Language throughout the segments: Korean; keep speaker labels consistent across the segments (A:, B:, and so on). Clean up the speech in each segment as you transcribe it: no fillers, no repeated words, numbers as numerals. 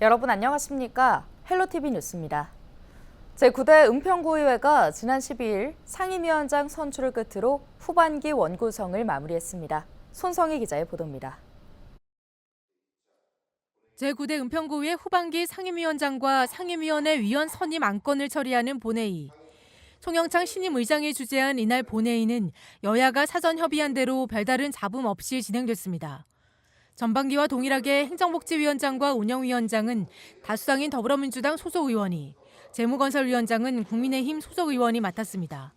A: 여러분 안녕하십니까? 헬로티비 뉴스입니다. 제9대 은평구의회가 지난 12일 상임위원장 선출을 끝으로 후반기 원구성을 마무리했습니다. 손성희 기자의 보도입니다.
B: 제9대 은평구의회 후반기 상임위원장과 상임위원회 위원 선임 안건을 처리하는 본회의. 송영창 신임 의장이 주재한 이날 본회의는 여야가 사전 협의한 대로 별다른 잡음 없이 진행됐습니다. 전반기와 동일하게 행정복지위원장과 운영위원장은 다수당인 더불어민주당 소속 의원이, 재무건설위원장은 국민의힘 소속 의원이 맡았습니다.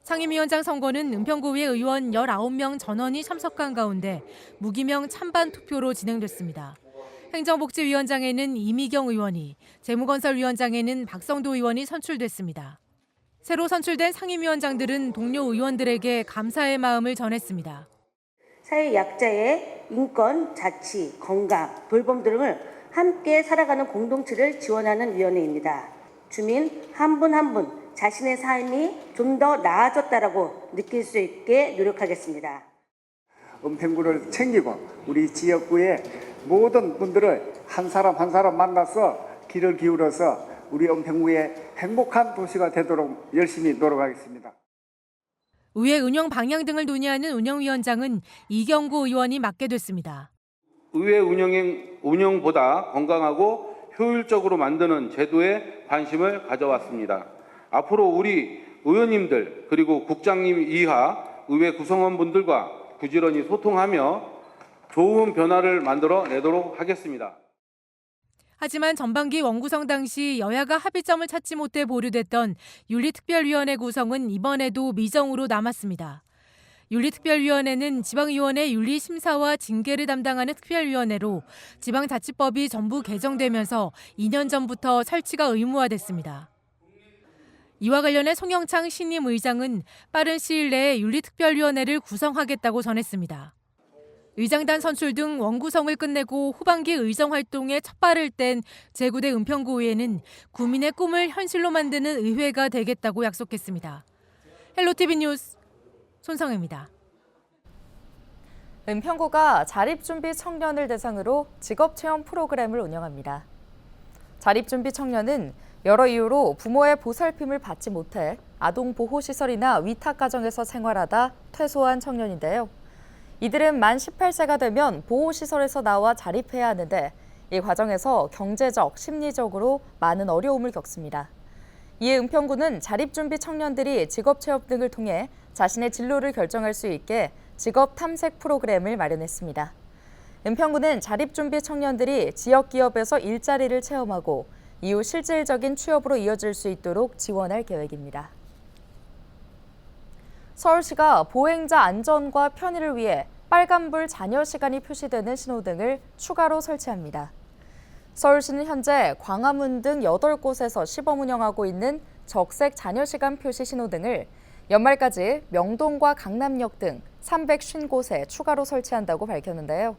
B: 상임위원장 선거는 은평구의회 의원 19명 전원이 참석한 가운데 무기명 찬반 투표로 진행됐습니다. 행정복지위원장에는 이미경 의원이, 재무건설위원장에는 박성도 의원이 선출됐습니다. 새로 선출된 상임위원장들은 동료 의원들에게 감사의 마음을 전했습니다.
C: 사회 약자의 인권, 자치, 건강, 돌봄 등을 함께 살아가는 공동체를 지원하는 위원회입니다. 주민 한 분 한 분 자신의 삶이 좀 더 나아졌다라고 느낄 수 있게 노력하겠습니다.
D: 은평구를 챙기고 우리 지역구의 모든 분들을 한 사람 한 사람 만나서 귀를 기울여서 우리 은평구의 행복한 도시가 되도록 열심히 노력하겠습니다.
B: 의회 운영 방향 등을 논의하는 운영위원장은 이경구 의원이 맡게 됐습니다.
E: 의회 운영보다 건강하고 효율적으로 만드는 제도에 관심을 가져왔습니다. 앞으로 우리 의원님들 그리고 국장님 이하 의회 구성원분들과 부지런히 소통하며 좋은 변화를 만들어내도록 하겠습니다.
B: 하지만 전반기 원구성 당시 여야가 합의점을 찾지 못해 보류됐던 윤리특별위원회 구성은 이번에도 미정으로 남았습니다. 윤리특별위원회는 지방의원회 윤리심사와 징계를 담당하는 특별위원회로 지방자치법이 전부 개정되면서 2년 전부터 설치가 의무화됐습니다. 이와 관련해 송영창 신임 의장은 빠른 시일 내에 윤리특별위원회를 구성하겠다고 전했습니다. 의장단 선출 등 원구성을 끝내고 후반기 의정활동에 첫발을 뗀 제9대 은평구의회는 구민의 꿈을 현실로 만드는 의회가 되겠다고 약속했습니다. 헬로티비 뉴스 손성혜입니다.
A: 은평구가 자립준비 청년을 대상으로 직업체험 프로그램을 운영합니다. 자립준비 청년은 여러 이유로 부모의 보살핌을 받지 못해 아동보호시설이나 위탁가정에서 생활하다 퇴소한 청년인데요. 이들은 만 18세가 되면 보호시설에서 나와 자립해야 하는데 이 과정에서 경제적, 심리적으로 많은 어려움을 겪습니다. 이에 은평구는 자립준비 청년들이 직업체험 등을 통해 자신의 진로를 결정할 수 있게 직업 탐색 프로그램을 마련했습니다. 은평구는 자립준비 청년들이 지역기업에서 일자리를 체험하고 이후 실질적인 취업으로 이어질 수 있도록 지원할 계획입니다. 서울시가 보행자 안전과 편의를 위해 빨간불 잔여 시간이 표시되는 신호등을 추가로 설치합니다. 서울시는 현재 광화문 등 8곳에서 시범 운영하고 있는 적색 잔여 시간 표시 신호등을 연말까지 명동과 강남역 등 350곳에 추가로 설치한다고 밝혔는데요.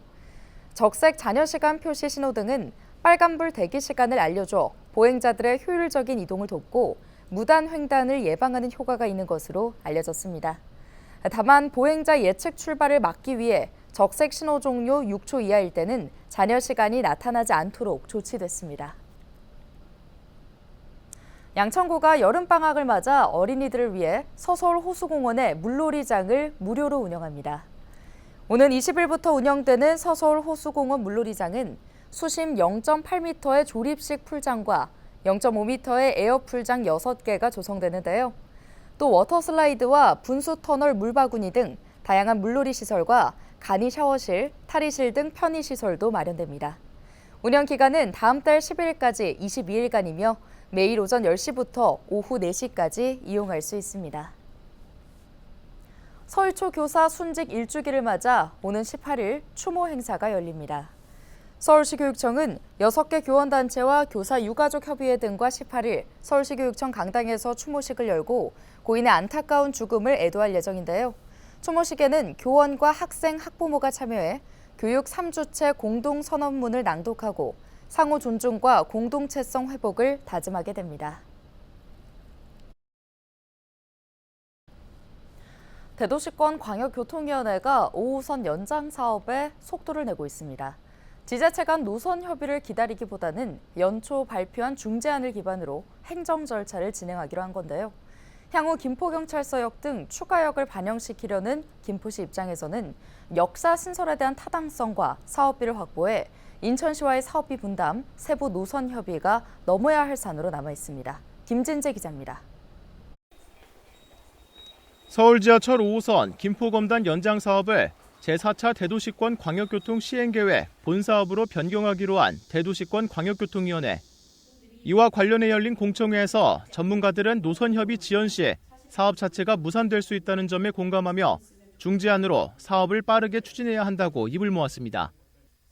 A: 적색 잔여 시간 표시 신호등은 빨간불 대기 시간을 알려줘 보행자들의 효율적인 이동을 돕고 무단 횡단을 예방하는 효과가 있는 것으로 알려졌습니다. 다만 보행자 예측 출발을 막기 위해 적색 신호 종료 6초 이하일 때는 잔여 시간이 나타나지 않도록 조치됐습니다. 양천구가 여름방학을 맞아 어린이들을 위해 서서울 호수공원의 물놀이장을 무료로 운영합니다. 오는 20일부터 운영되는 서서울 호수공원 물놀이장은 수심 0.8m의 조립식 풀장과 0.5m의 에어풀장 6개가 조성되는데요. 또 워터슬라이드와 분수터널 물바구니 등 다양한 물놀이 시설과 간이 샤워실, 탈의실 등 편의시설도 마련됩니다. 운영 기간은 다음 달 10일까지 22일간이며 매일 오전 10시부터 오후 4시까지 이용할 수 있습니다. 서울초 교사 순직 1주기를 맞아 오는 18일 추모 행사가 열립니다. 서울시 교육청은 6개 교원단체와 교사 유가족 협의회 등과 18일 서울시 교육청 강당에서 추모식을 열고 고인의 안타까운 죽음을 애도할 예정인데요. 추모식에는 교원과 학생, 학부모가 참여해 교육 3주체 공동선언문을 낭독하고 상호 존중과 공동체성 회복을 다짐하게 됩니다. 대도시권 광역교통위원회가 5호선 연장 사업에 속도를 내고 있습니다. 지자체 간 노선 협의를 기다리기보다는 연초 발표한 중재안을 기반으로 행정 절차를 진행하기로 한 건데요. 향후 김포경찰서역 등 추가역을 반영시키려는 김포시 입장에서는 역사 신설에 대한 타당성과 사업비를 확보해 인천시와의 사업비 분담, 세부 노선 협의가 넘어야 할 산으로 남아 있습니다. 김진재 기자입니다.
F: 서울 지하철 5호선 김포검단 연장 사업을 제4차 대도시권 광역교통 시행계획 본사업으로 변경하기로 한 대도시권 광역교통위원회. 이와 관련해 열린 공청회에서 전문가들은 노선 협의 지연 시 사업 자체가 무산될 수 있다는 점에 공감하며 중재안으로 사업을 빠르게 추진해야 한다고 입을 모았습니다.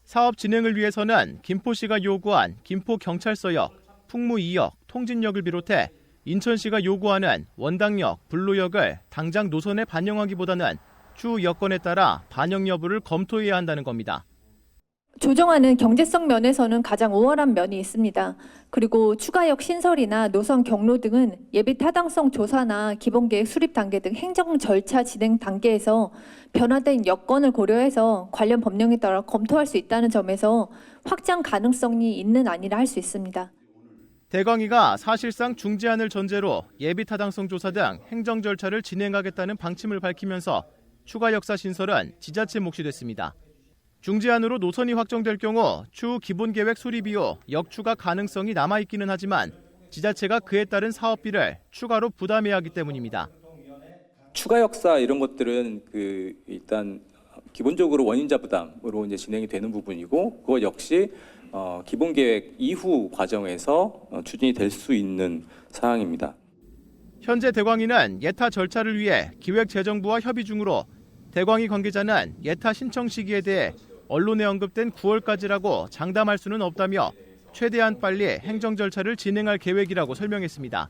F: 사업 진행을 위해서는 김포시가 요구한 김포경찰서역, 풍무 2역, 통진역을 비롯해 인천시가 요구하는 원당역, 불로역을 당장 노선에 반영하기보다는 추후 여건에 따라 반영 여부를 검토해야 한다는 겁니다.
G: 조정안은 경제성 면에서는 가장 우월한 면이 있습니다. 그리고 추가역 신설이나 노선 경로 등은 예비 타당성 조사나 기본계획 수립 단계 등 행정 절차 진행 단계에서 변화된 여건을 고려해서 관련 법령에 따라 검토할 수 있다는 점에서 확장 가능성이 있는 안이라 할 수 있습니다.
F: 대광위가 사실상 중재안을 전제로 예비 타당성 조사 등 행정 절차를 진행하겠다는 방침을 밝히면서 추가 역사 신설은 지자체 몫이 됐습니다. 중재안으로 노선이 확정될 경우 추후 기본계획 수립 이후 역추가 가능성이 남아있기는 하지만 지자체가 그에 따른 사업비를 추가로 부담해야 하기 때문입니다.
H: 추가 역사 이런 것들은 일단 기본적으로 원인자 부담으로 이제 진행이 되는 부분이고 그것 역시 기본계획 이후 과정에서 추진이 될 수 있는 사항입니다.
F: 현재 대광위는 예타 절차를 위해 기획재정부와 협의 중으로 대광위 관계자는 예타 신청 시기에 대해 언론에 언급된 9월까지라고 장담할 수는 없다며 최대한 빨리 행정 절차를 진행할 계획이라고 설명했습니다.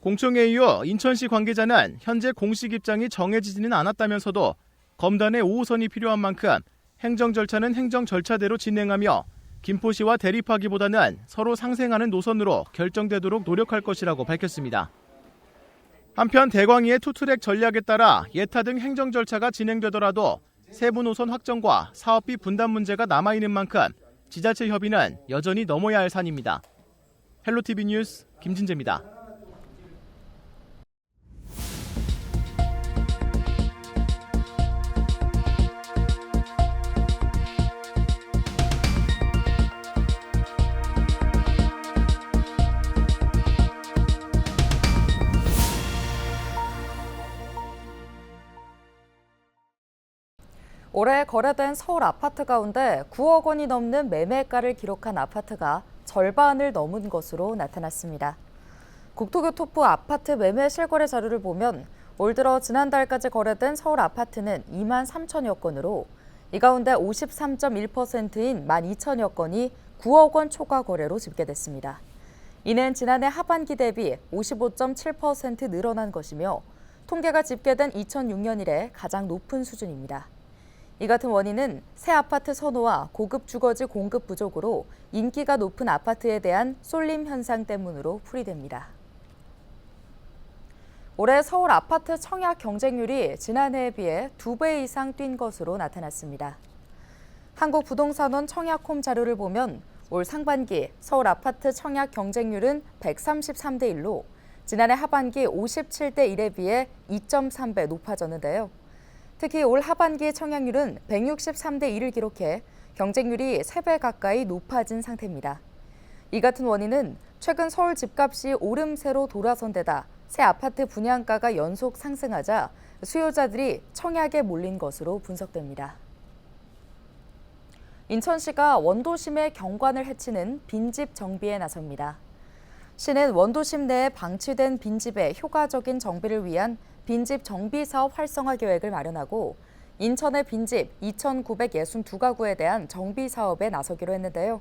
F: 공청회 이후 인천시 관계자는 현재 공식 입장이 정해지지는 않았다면서도 검단의 5호선이 필요한 만큼 행정 절차는 행정 절차대로 진행하며 김포시와 대립하기보다는 서로 상생하는 노선으로 결정되도록 노력할 것이라고 밝혔습니다. 한편 대광위의 투트랙 전략에 따라 예타 등 행정 절차가 진행되더라도 세부 노선 확정과 사업비 분담 문제가 남아있는 만큼 지자체 협의는 여전히 넘어야 할 산입니다. 헬로티비 뉴스 김진재입니다.
A: 올해 거래된 서울 아파트 가운데 9억 원이 넘는 매매가를 기록한 아파트가 절반을 넘은 것으로 나타났습니다. 국토교통부 아파트 매매 실거래 자료를 보면 올 들어 지난달까지 거래된 서울 아파트는 2만 3천여 건으로 이 가운데 53.1%인 12,000여 건이 9억 원 초과 거래로 집계됐습니다. 이는 지난해 하반기 대비 55.7% 늘어난 것이며 통계가 집계된 2006년 이래 가장 높은 수준입니다. 이 같은 원인은 새 아파트 선호와 고급 주거지 공급 부족으로 인기가 높은 아파트에 대한 쏠림 현상 때문으로 풀이됩니다. 올해 서울 아파트 청약 경쟁률이 지난해에 비해 2배 이상 뛴 것으로 나타났습니다. 한국부동산원 청약홈 자료를 보면 올 상반기 서울 아파트 청약 경쟁률은 133대 1로 지난해 하반기 57대 1에 비해 2.3배 높아졌는데요. 특히 올 하반기 청약률은 163대 1을 기록해 경쟁률이 3배 가까이 높아진 상태입니다. 이 같은 원인은 최근 서울 집값이 오름세로 돌아선 데다 새 아파트 분양가가 연속 상승하자 수요자들이 청약에 몰린 것으로 분석됩니다. 인천시가 원도심의 경관을 해치는 빈집 정비에 나섭니다. 시는 원도심 내에 방치된 빈집의 효과적인 정비를 위한 빈집 정비 사업 활성화 계획을 마련하고 인천의 빈집 2,962가구에 대한 정비 사업에 나서기로 했는데요.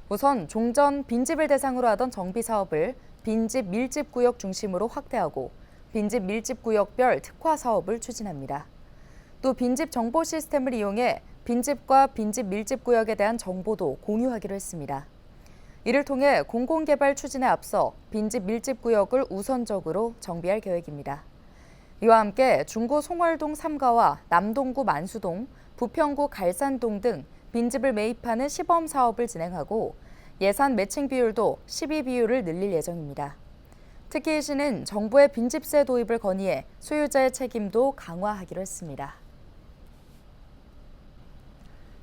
A: 우선 종전 빈집을 대상으로 하던 정비 사업을 빈집 밀집구역 중심으로 확대하고 빈집 밀집구역별 특화 사업을 추진합니다. 또 빈집 정보 시스템을 이용해 빈집과 빈집 밀집구역에 대한 정보도 공유하기로 했습니다. 이를 통해 공공개발 추진에 앞서 빈집 밀집구역을 우선적으로 정비할 계획입니다. 이와 함께 중구 송월동 3가와 남동구 만수동, 부평구 갈산동 등 빈집을 매입하는 시범 사업을 진행하고 예산 매칭 비율도 12비율을 늘릴 예정입니다. 특히 이 시는 정부의 빈집세 도입을 건의해 소유자의 책임도 강화하기로 했습니다.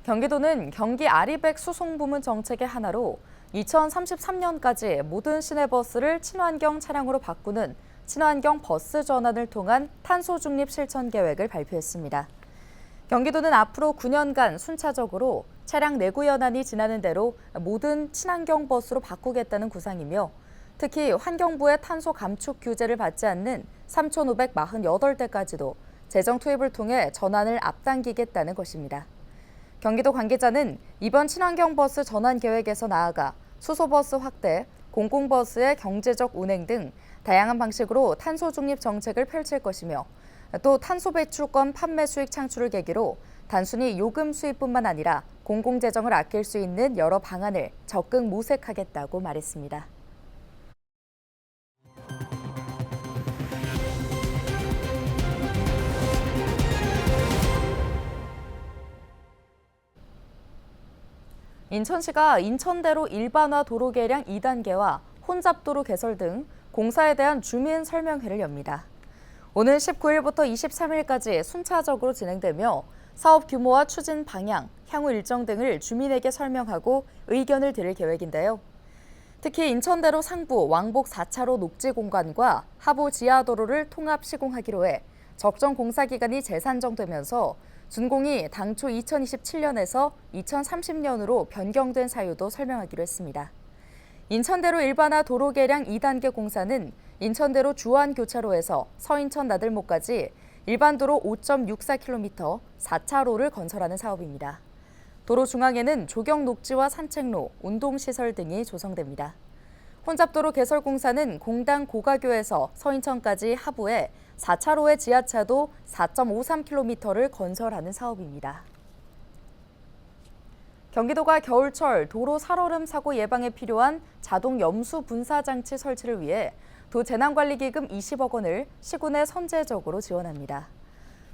A: 경기도는 경기 아리백 수송부문 정책의 하나로 2033년까지 모든 시내버스를 친환경 차량으로 바꾸는 친환경 버스 전환을 통한 탄소 중립 실천 계획을 발표했습니다. 경기도는 앞으로 9년간 순차적으로 차량 내구 연한이 지나는 대로 모든 친환경 버스로 바꾸겠다는 구상이며 특히 환경부의 탄소 감축 규제를 받지 않는 3,548대까지도 재정 투입을 통해 전환을 앞당기겠다는 것입니다. 경기도 관계자는 이번 친환경 버스 전환 계획에서 나아가 수소버스 확대, 공공버스의 경제적 운행 등 다양한 방식으로 탄소 중립 정책을 펼칠 것이며 또 탄소 배출권 판매 수익 창출을 계기로 단순히 요금 수입뿐만 아니라 공공재정을 아낄 수 있는 여러 방안을 적극 모색하겠다고 말했습니다. 인천시가 인천대로 일반화 도로 개량 2단계와 혼잡도로 개설 등 공사에 대한 주민 설명회를 엽니다. 오는 19일부터 23일까지 순차적으로 진행되며 사업 규모와 추진 방향, 향후 일정 등을 주민에게 설명하고 의견을 드릴 계획인데요. 특히 인천대로 상부 왕복 4차로 녹지 공간과 하부 지하도로를 통합 시공하기로 해 적정 공사 기간이 재산정되면서 준공이 당초 2027년에서 2030년으로 변경된 사유도 설명하기로 했습니다. 인천대로 일반화 도로 개량 2단계 공사는 인천대로 주안교차로에서 서인천 나들목까지 일반도로 5.64km 4차로를 건설하는 사업입니다. 도로 중앙에는 조경 녹지와 산책로, 운동시설 등이 조성됩니다. 혼잡도로 개설 공사는 공당 고가교에서 서인천까지 하부에 4차로의 지하차도 4.53km를 건설하는 사업입니다. 경기도가 겨울철 도로 살얼음 사고 예방에 필요한 자동 염수 분사 장치 설치를 위해 도재난관리기금 20억 원을 시군에 선제적으로 지원합니다.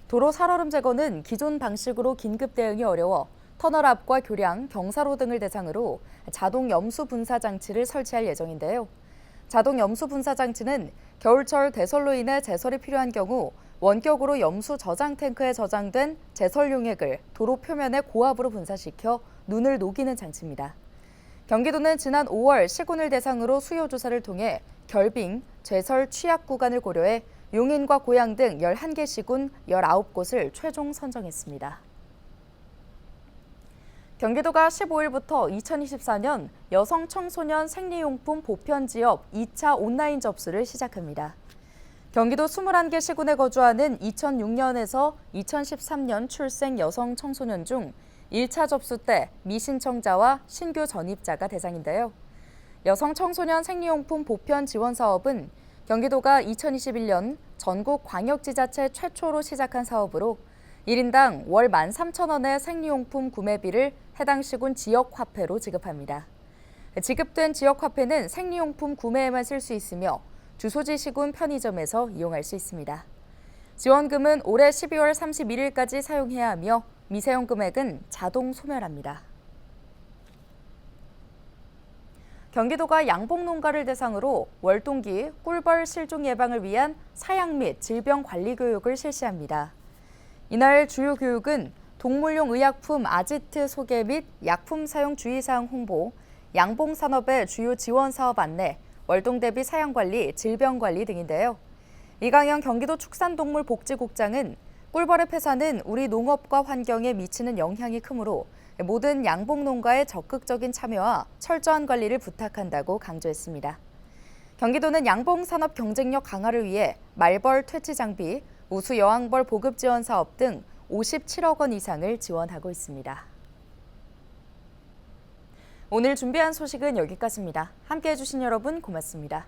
A: 도로 살얼음 제거는 기존 방식으로 긴급 대응이 어려워 터널 앞과 교량, 경사로 등을 대상으로 자동 염수 분사 장치를 설치할 예정인데요. 자동 염수 분사 장치는 겨울철 대설로 인해 제설이 필요한 경우 원격으로 염수 저장 탱크에 저장된 제설 용액을 도로 표면에 고압으로 분사시켜 눈을 녹이는 장치입니다. 경기도는 지난 5월 시군을 대상으로 수요 조사를 통해 결빙, 제설 취약 구간을 고려해 용인과 고양 등 11개 시군 19곳을 최종 선정했습니다. 경기도가 15일부터 2024년 여성 청소년 생리용품 보편 지역 2차 온라인 접수를 시작합니다. 경기도 21개 시군에 거주하는 2006년에서 2013년 출생 여성 청소년 중 1차 접수 때 미신청자와 신규 전입자가 대상인데요. 여성 청소년 생리용품 보편 지원 사업은 경기도가 2021년 전국 광역지자체 최초로 시작한 사업으로 1인당 월 13,000원의 생리용품 구매비를 해당 시군 지역화폐로 지급합니다. 지급된 지역화폐는 생리용품 구매에만 쓸 수 있으며 주소지 시군 편의점에서 이용할 수 있습니다. 지원금은 올해 12월 31일까지 사용해야 하며 미사용 금액은 자동 소멸합니다. 경기도가 양봉농가를 대상으로 월동기 꿀벌 실종 예방을 위한 사양 및 질병 관리 교육을 실시합니다. 이날 주요 교육은 동물용 의약품 아지트 소개 및 약품 사용 주의사항 홍보, 양봉산업의 주요 지원 사업 안내, 월동 대비 사양 관리, 질병 관리 등인데요. 이강영 경기도 축산동물복지국장은 꿀벌의 폐사는 우리 농업과 환경에 미치는 영향이 크므로 모든 양봉농가의 적극적인 참여와 철저한 관리를 부탁한다고 강조했습니다. 경기도는 양봉산업 경쟁력 강화를 위해 말벌 퇴치 장비, 우수 여왕벌 보급 지원 사업 등 57억 원 이상을 지원하고 있습니다. 오늘 준비한 소식은 여기까지입니다. 함께해 주신 여러분 고맙습니다.